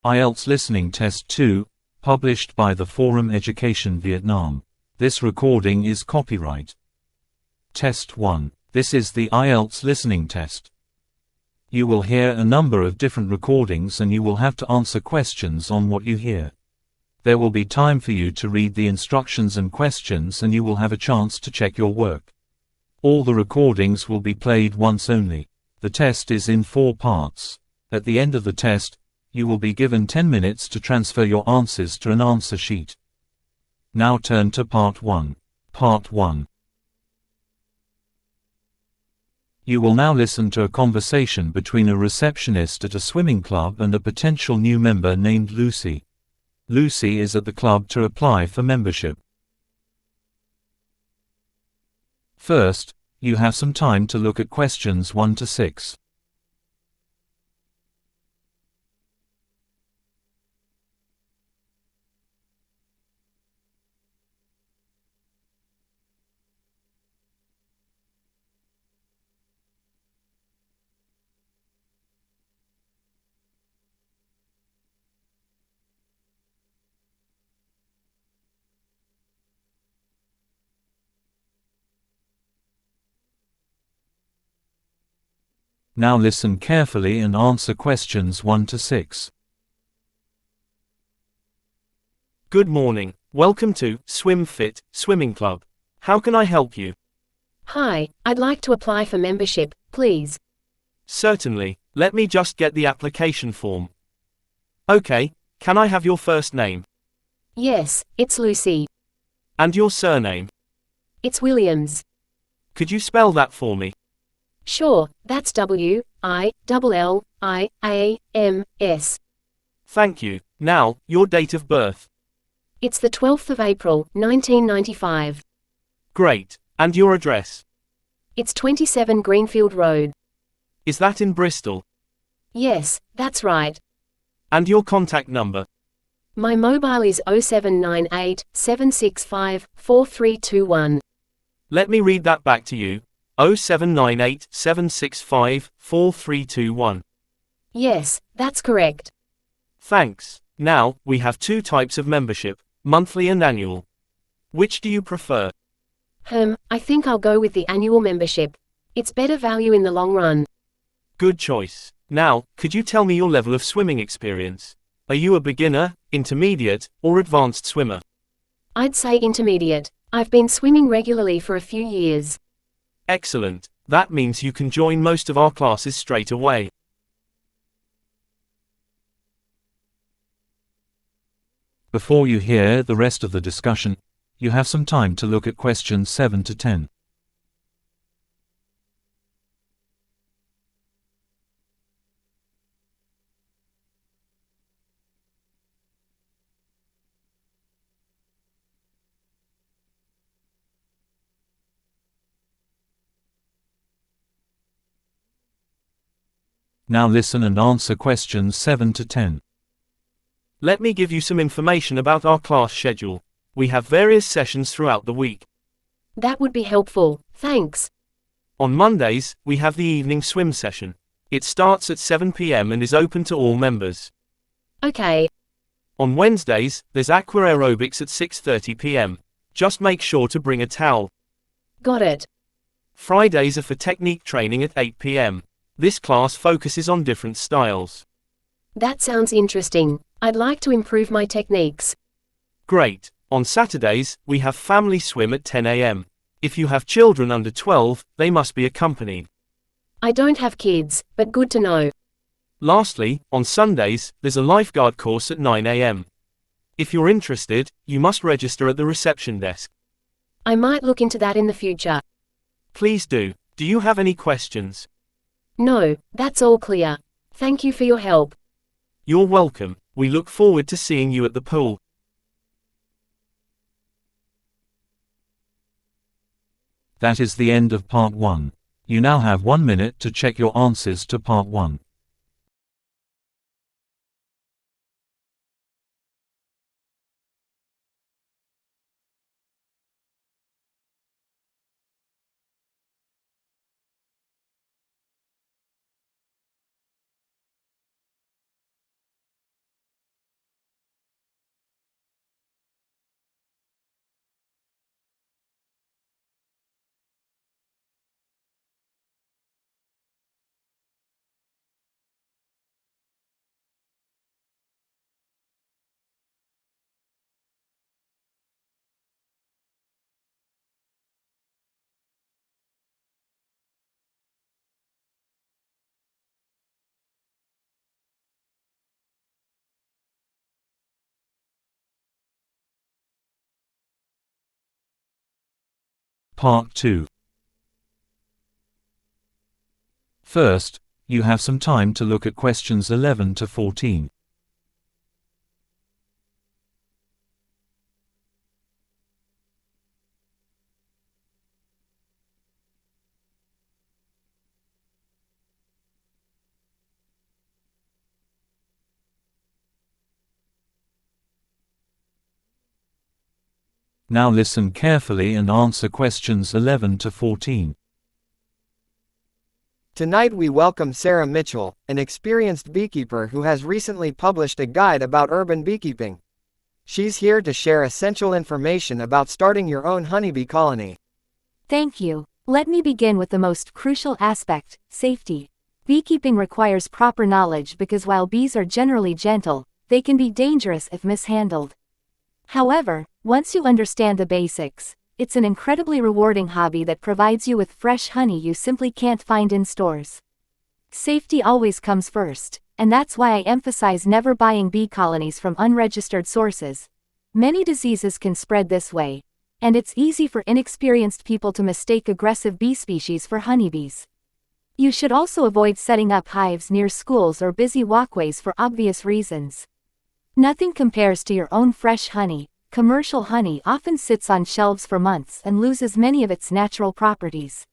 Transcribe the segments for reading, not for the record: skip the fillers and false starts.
IELTS Listening Test 2, published by the Forum Education Vietnam. This recording is copyright. Test 1. This is the IELTS listening test. You will hear a number of different recordings and you will have to answer questions on what you hear. There will be time for you to read the instructions and questions and you will have a chance to check your work. All the recordings will be played once only. The test is in 4 parts. At the end of the test, you will be given 10 minutes to transfer your answers to an answer sheet. Now turn to Part 1. Part 1. You will now listen to a conversation between a receptionist at a swimming club and a potential new member named Lucy. Lucy is at the club to apply for membership. First, you have some time to look at questions 1 to 6. Now listen carefully and answer questions 1 to 6. Good morning. Welcome to Swim Fit Swimming Club. How can I help you? Hi, I'd like to apply for membership, please. Certainly. Let me just get the application form. Okay, can I have your first name? Yes, it's Lucy. And your surname? It's Williams. Could you spell that for me? Sure, that's W-I-L-L-I-A-M-S. Thank you. Now, your date of birth. It's the 12th of April, 1995. Great. And your address? It's 27 Greenfield Road. Is that in Bristol? Yes, that's right. And your contact number? My mobile is 0798 765 4321. Let me read that back to you. 0798 765 4321. Yes, that's correct. Thanks. Now, we have 2 types of membership, monthly and annual. Which do you prefer? I think I'll go with the annual membership. It's better value in the long run. Good choice. Now, could you tell me your level of swimming experience? Are you a beginner, intermediate, or advanced swimmer? I'd say intermediate. I've been swimming regularly for a few years. Excellent. That means you can join most of our classes straight away. Before you hear the rest of the discussion, you have some time to look at questions 7 to 10. Now listen and answer questions 7 to 10. Let me give you some information about our class schedule. We have various sessions throughout the week. That would be helpful, thanks. On Mondays, we have the evening swim session. It starts at 7 p.m. and is open to all members. Okay. On Wednesdays, there's aqua aerobics at 6:30 p.m. Just make sure to bring a towel. Got it. Fridays are for technique training at 8 p.m. This class focuses on different styles. That sounds interesting. I'd like to improve my techniques. Great. On Saturdays, we have family swim at 10 a.m. If you have children under 12, they must be accompanied. I don't have kids, but good to know. Lastly, on Sundays, there's a lifeguard course at 9 a.m. If you're interested, you must register at the reception desk. I might look into that in the future. Please do. Do you have any questions? No, that's all clear. Thank you for your help. You're welcome. We look forward to seeing you at the pool. That is the end of Part 1. You now have 1 minute to check your answers to Part 1. Part 2. First, you have some time to look at questions 11 to 14. Now listen carefully and answer questions 11 to 14. Tonight we welcome Sarah Mitchell, an experienced beekeeper who has recently published a guide about urban beekeeping. She's here to share essential information about starting your own honeybee colony. Thank you. Let me begin with the most crucial aspect, safety. Beekeeping requires proper knowledge because while bees are generally gentle, they can be dangerous if mishandled. However, once you understand the basics, it's an incredibly rewarding hobby that provides you with fresh honey you simply can't find in stores. Safety always comes first, and that's why I emphasize never buying bee colonies from unregistered sources. Many diseases can spread this way, and it's easy for inexperienced people to mistake aggressive bee species for honeybees. You should also avoid setting up hives near schools or busy walkways for obvious reasons. Nothing compares to your own fresh honey. Commercial honey often sits on shelves for months and loses many of its natural properties.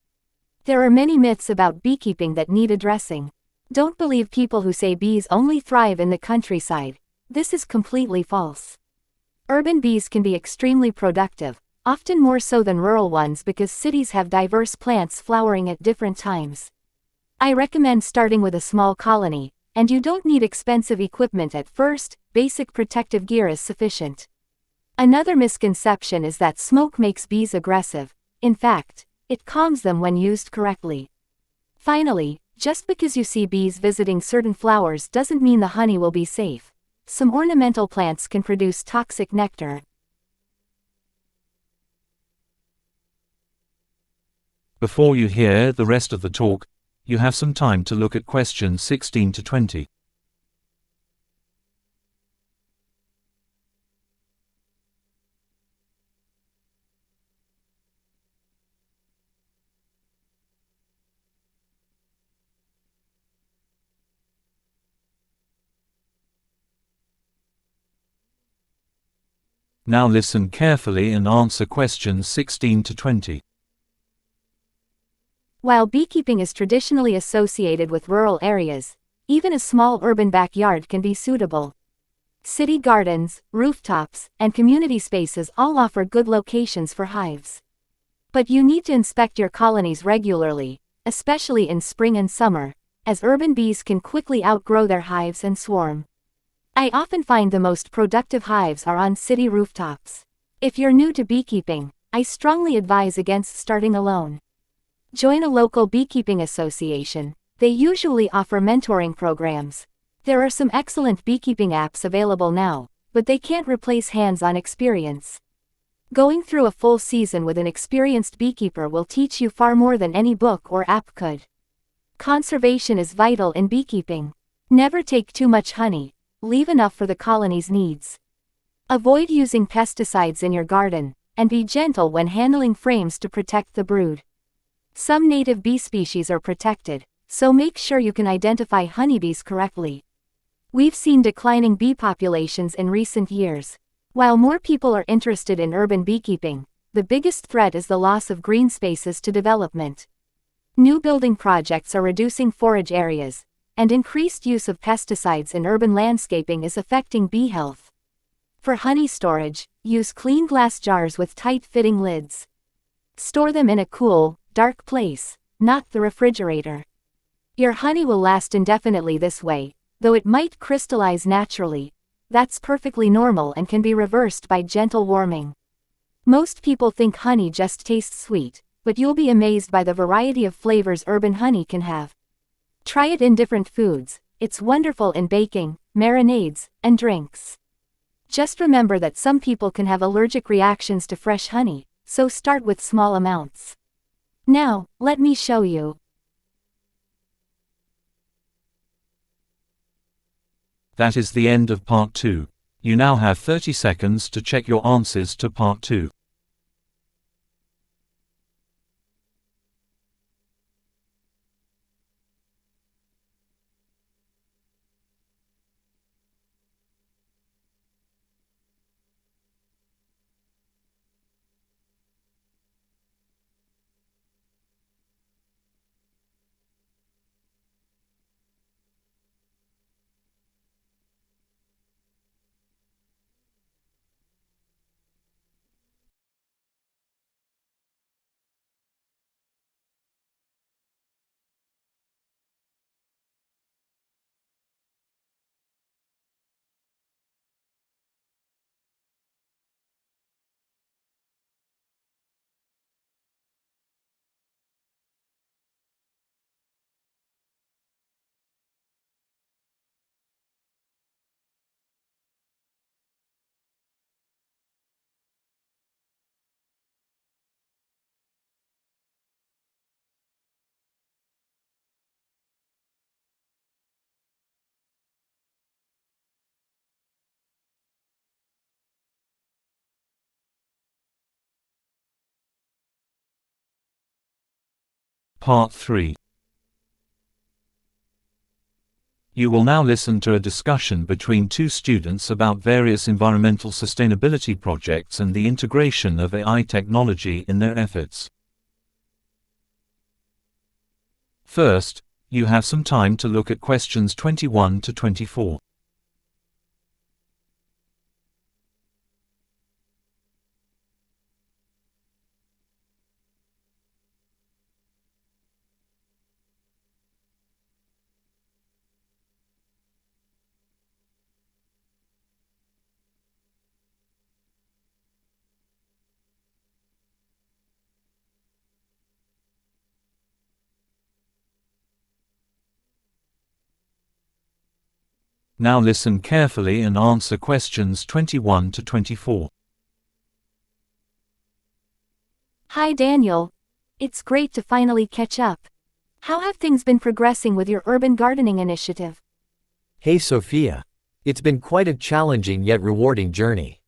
There are many myths about beekeeping that need addressing. Don't believe people who say bees only thrive in the countryside. This is completely false. Urban bees can be extremely productive, often more so than rural ones because cities have diverse plants flowering at different times. I recommend starting with a small colony, and you don't need expensive equipment at first. Basic protective gear is sufficient. Another misconception is that smoke makes bees aggressive. In fact, it calms them when used correctly. Finally, just because you see bees visiting certain flowers doesn't mean the honey will be safe. Some ornamental plants can produce toxic nectar. Before you hear the rest of the talk, you have some time to look at questions 16 to 20. Now listen carefully and answer questions 16 to 20. While beekeeping is traditionally associated with rural areas, even a small urban backyard can be suitable. City gardens, rooftops, and community spaces all offer good locations for hives. But you need to inspect your colonies regularly, especially in spring and summer, as urban bees can quickly outgrow their hives and swarm. I often find the most productive hives are on city rooftops. If you're new to beekeeping, I strongly advise against starting alone. Join a local beekeeping association. They usually offer mentoring programs. There are some excellent beekeeping apps available now, but they can't replace hands-on experience. Going through a full season with an experienced beekeeper will teach you far more than any book or app could. Conservation is vital in beekeeping. Never take too much honey. Leave enough for the colony's needs. Avoid using pesticides in your garden, and be gentle when handling frames to protect the brood. Some native bee species are protected, so make sure you can identify honeybees correctly. We've seen declining bee populations in recent years. While more people are interested in urban beekeeping, the biggest threat is the loss of green spaces to development. New building projects are reducing forage areas, and increased use of pesticides in urban landscaping is affecting bee health. For honey storage, use clean glass jars with tight-fitting lids. Store them in a cool, dark place, not the refrigerator. Your honey will last indefinitely this way, though it might crystallize naturally. That's perfectly normal and can be reversed by gentle warming. Most people think honey just tastes sweet, but you'll be amazed by the variety of flavors urban honey can have. Try it in different foods. It's wonderful in baking, marinades, and drinks. Just remember that some people can have allergic reactions to fresh honey, so start with small amounts. Now, let me show you. That is the end of part 2. You now have 30 seconds to check your answers to part 2. Part 3. You will now listen to a discussion between two students about various environmental sustainability projects and the integration of AI technology in their efforts. First, you have some time to look at questions 21 to 24. Now listen carefully and answer questions 21 to 24. Hi Daniel. It's great to finally catch up. How have things been progressing with your urban gardening initiative? Hey Sophia. It's been quite a challenging yet rewarding journey.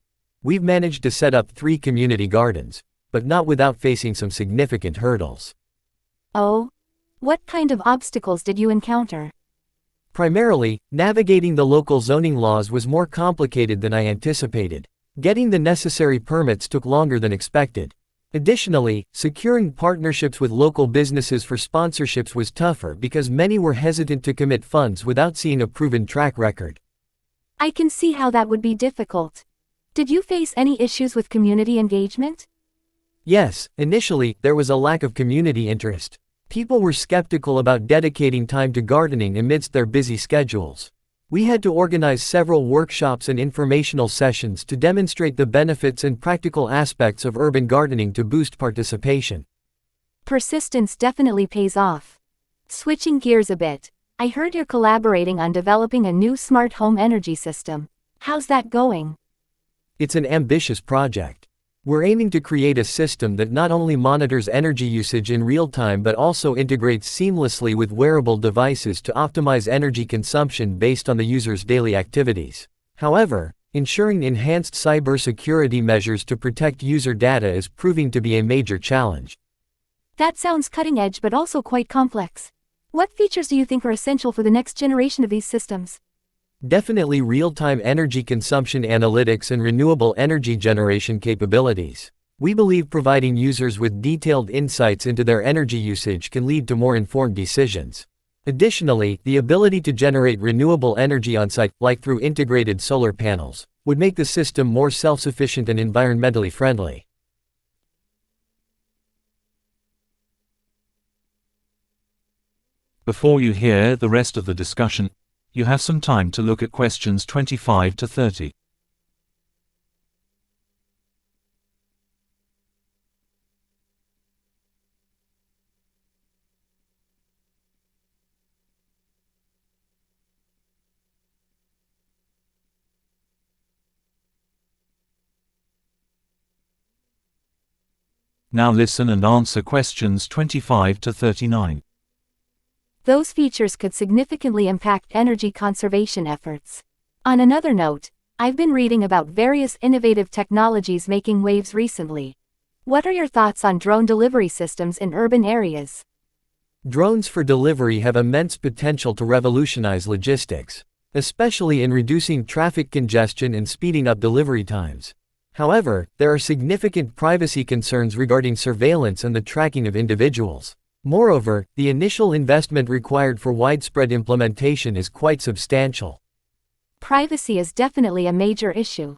We've managed to set up 3 community gardens, but not without facing some significant hurdles. Oh? What kind of obstacles did you encounter? Primarily, navigating the local zoning laws was more complicated than I anticipated. Getting the necessary permits took longer than expected. Additionally, securing partnerships with local businesses for sponsorships was tougher because many were hesitant to commit funds without seeing a proven track record. I can see how that would be difficult. Did you face any issues with community engagement? Yes, initially, there was a lack of community interest. People were skeptical about dedicating time to gardening amidst their busy schedules. We had to organize several workshops and informational sessions to demonstrate the benefits and practical aspects of urban gardening to boost participation. Persistence definitely pays off. Switching gears a bit, I heard you're collaborating on developing a new smart home energy system. How's that going? It's an ambitious project. We're aiming to create a system that not only monitors energy usage in real time but also integrates seamlessly with wearable devices to optimize energy consumption based on the user's daily activities. However, ensuring enhanced cybersecurity measures to protect user data is proving to be a major challenge. That sounds cutting edge but also quite complex. What features do you think are essential for the next generation of these systems? Definitely real-time energy consumption analytics and renewable energy generation capabilities. We believe providing users with detailed insights into their energy usage can lead to more informed decisions. Additionally, the ability to generate renewable energy on-site, like through integrated solar panels, would make the system more self-sufficient and environmentally friendly. Before you hear the rest of the discussion, you have some time to look at questions 25 to 30. Now listen and answer questions 25 to 39. Those features could significantly impact energy conservation efforts. On another note, I've been reading about various innovative technologies making waves recently. What are your thoughts on drone delivery systems in urban areas? Drones for delivery have immense potential to revolutionize logistics, especially in reducing traffic congestion and speeding up delivery times. However, there are significant privacy concerns regarding surveillance and the tracking of individuals. Moreover, the initial investment required for widespread implementation is quite substantial. Privacy is definitely a major issue.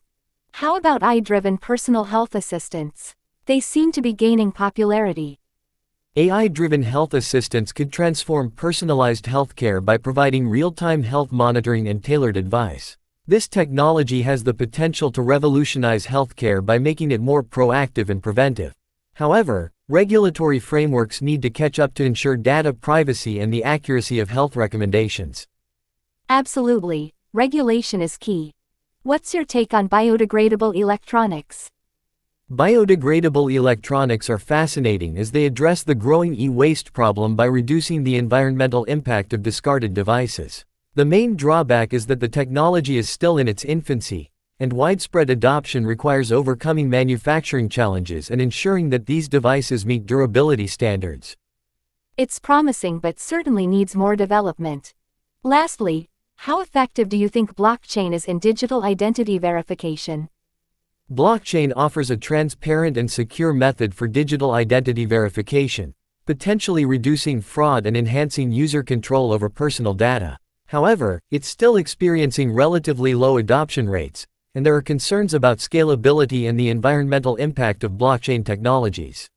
How about AI-driven personal health assistants? They seem to be gaining popularity. AI-driven health assistants could transform personalized healthcare by providing real-time health monitoring and tailored advice. This technology has the potential to revolutionize healthcare by making it more proactive and preventive. However, regulatory frameworks need to catch up to ensure data privacy and the accuracy of health recommendations. Absolutely, regulation is key. What's your take on biodegradable electronics? Biodegradable electronics are fascinating as they address the growing e-waste problem by reducing the environmental impact of discarded devices. The main drawback is that the technology is still in its infancy, and widespread adoption requires overcoming manufacturing challenges and ensuring that these devices meet durability standards. It's promising but certainly needs more development. Lastly, how effective do you think blockchain is in digital identity verification? Blockchain offers a transparent and secure method for digital identity verification, potentially reducing fraud and enhancing user control over personal data. However, it's still experiencing relatively low adoption rates, and there are concerns about scalability and the environmental impact of blockchain technologies.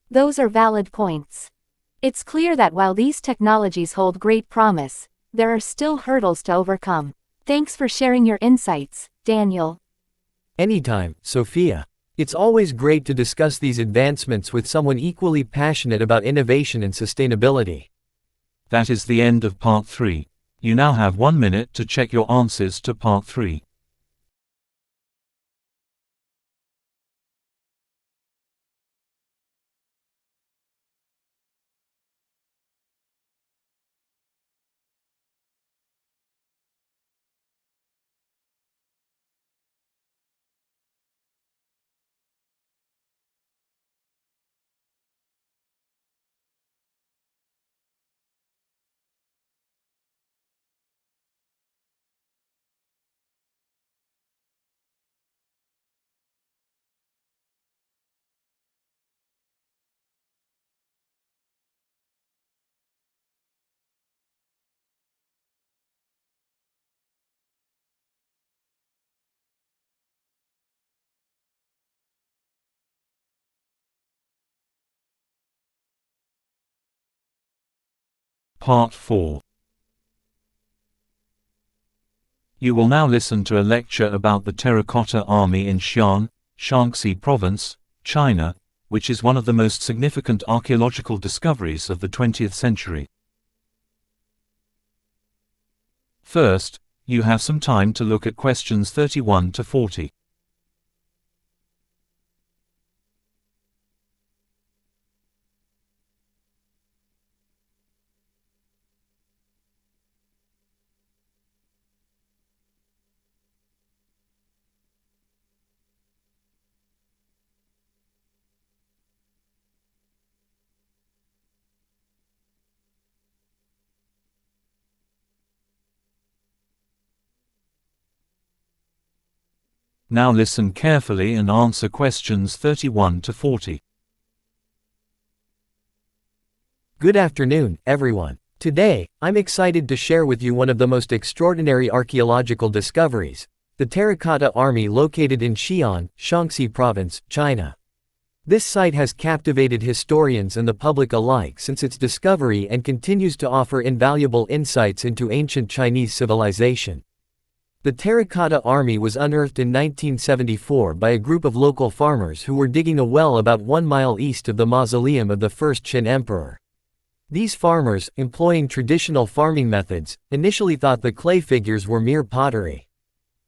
Those are valid points. It's clear that while these technologies hold great promise, there are still hurdles to overcome. Thanks for sharing your insights, Daniel. Anytime, Sophia. It's always great to discuss these advancements with someone equally passionate about innovation and sustainability. That is the end of part 3. You now have 1 minute to check your answers to part 3. Part 4. You will now listen to a lecture about the Terracotta Army in Xi'an, Shaanxi Province, China, which is one of the most significant archaeological discoveries of the 20th century. First, you have some time to look at questions 31 to 40. Now listen carefully and answer questions 31 to 40. Good afternoon, everyone. Today, I'm excited to share with you one of the most extraordinary archaeological discoveries, the Terracotta Army located in Xi'an, Shaanxi Province, China. This site has captivated historians and the public alike since its discovery and continues to offer invaluable insights into ancient Chinese civilization. The Terracotta Army was unearthed in 1974 by a group of local farmers who were digging a well about 1 mile east of the mausoleum of the first Qin emperor. These farmers, employing traditional farming methods, initially thought the clay figures were mere pottery.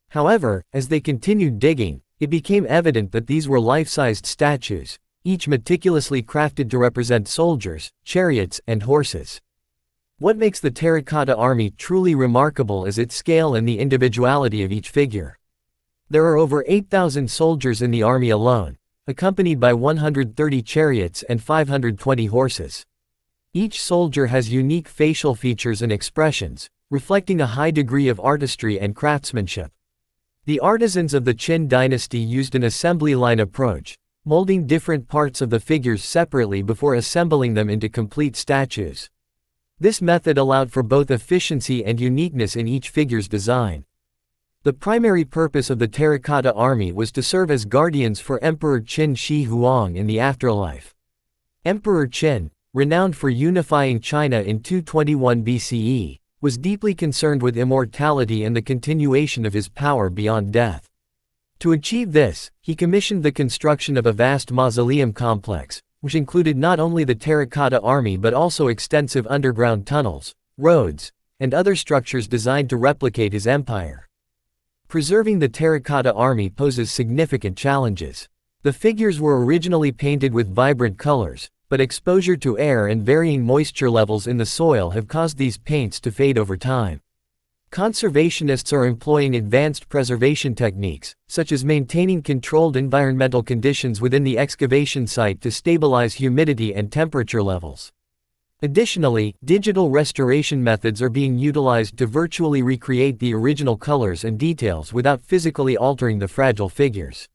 However, as they continued digging, it became evident that these were life-sized statues, each meticulously crafted to represent soldiers, chariots, and horses. What makes the Terracotta Army truly remarkable is its scale and the individuality of each figure. There are over 8,000 soldiers in the army alone, accompanied by 130 chariots and 520 horses. Each soldier has unique facial features and expressions, reflecting a high degree of artistry and craftsmanship. The artisans of the Qin dynasty used an assembly line approach, molding different parts of the figures separately before assembling them into complete statues. This method allowed for both efficiency and uniqueness in each figure's design. The primary purpose of the Terracotta Army was to serve as guardians for Emperor Qin Shi Huang in the afterlife. Emperor Qin, renowned for unifying China in 221 BCE, was deeply concerned with immortality and the continuation of his power beyond death. To achieve this, he commissioned the construction of a vast mausoleum complex, which included not only the Terracotta Army but also extensive underground tunnels, roads, and other structures designed to replicate his empire. Preserving the Terracotta Army poses significant challenges. The figures were originally painted with vibrant colors, but exposure to air and varying moisture levels in the soil have caused these paints to fade over time. Conservationists are employing advanced preservation techniques, such as maintaining controlled environmental conditions within the excavation site to stabilize humidity and temperature levels. Additionally, digital restoration methods are being utilized to virtually recreate the original colors and details without physically altering the fragile figures.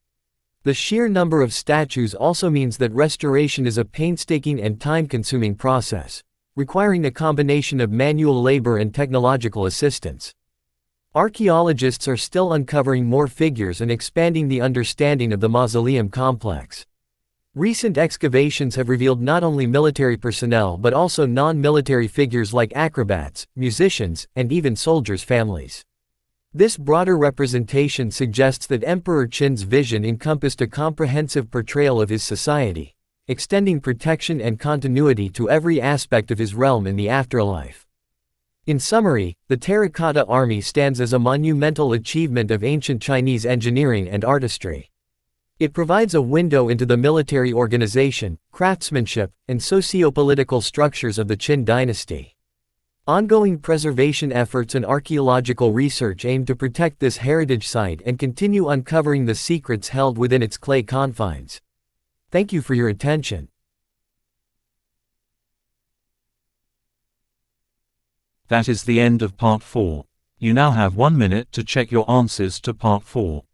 The sheer number of statues also means that restoration is a painstaking and time-consuming process, requiring a combination of manual labor and technological assistance. Archaeologists are still uncovering more figures and expanding the understanding of the mausoleum complex. Recent excavations have revealed not only military personnel but also non-military figures like acrobats, musicians, and even soldiers' families. This broader representation suggests that Emperor Qin's vision encompassed a comprehensive portrayal of his society, extending protection and continuity to every aspect of his realm in the afterlife. In summary, the Terracotta Army stands as a monumental achievement of ancient Chinese engineering and artistry. It provides a window into the military organization, craftsmanship, and socio-political structures of the Qin dynasty. Ongoing preservation efforts and archaeological research aim to protect this heritage site and continue uncovering the secrets held within its clay confines. Thank you for your attention. That is the end of part 4. You now have 1 minute to check your answers to part 4.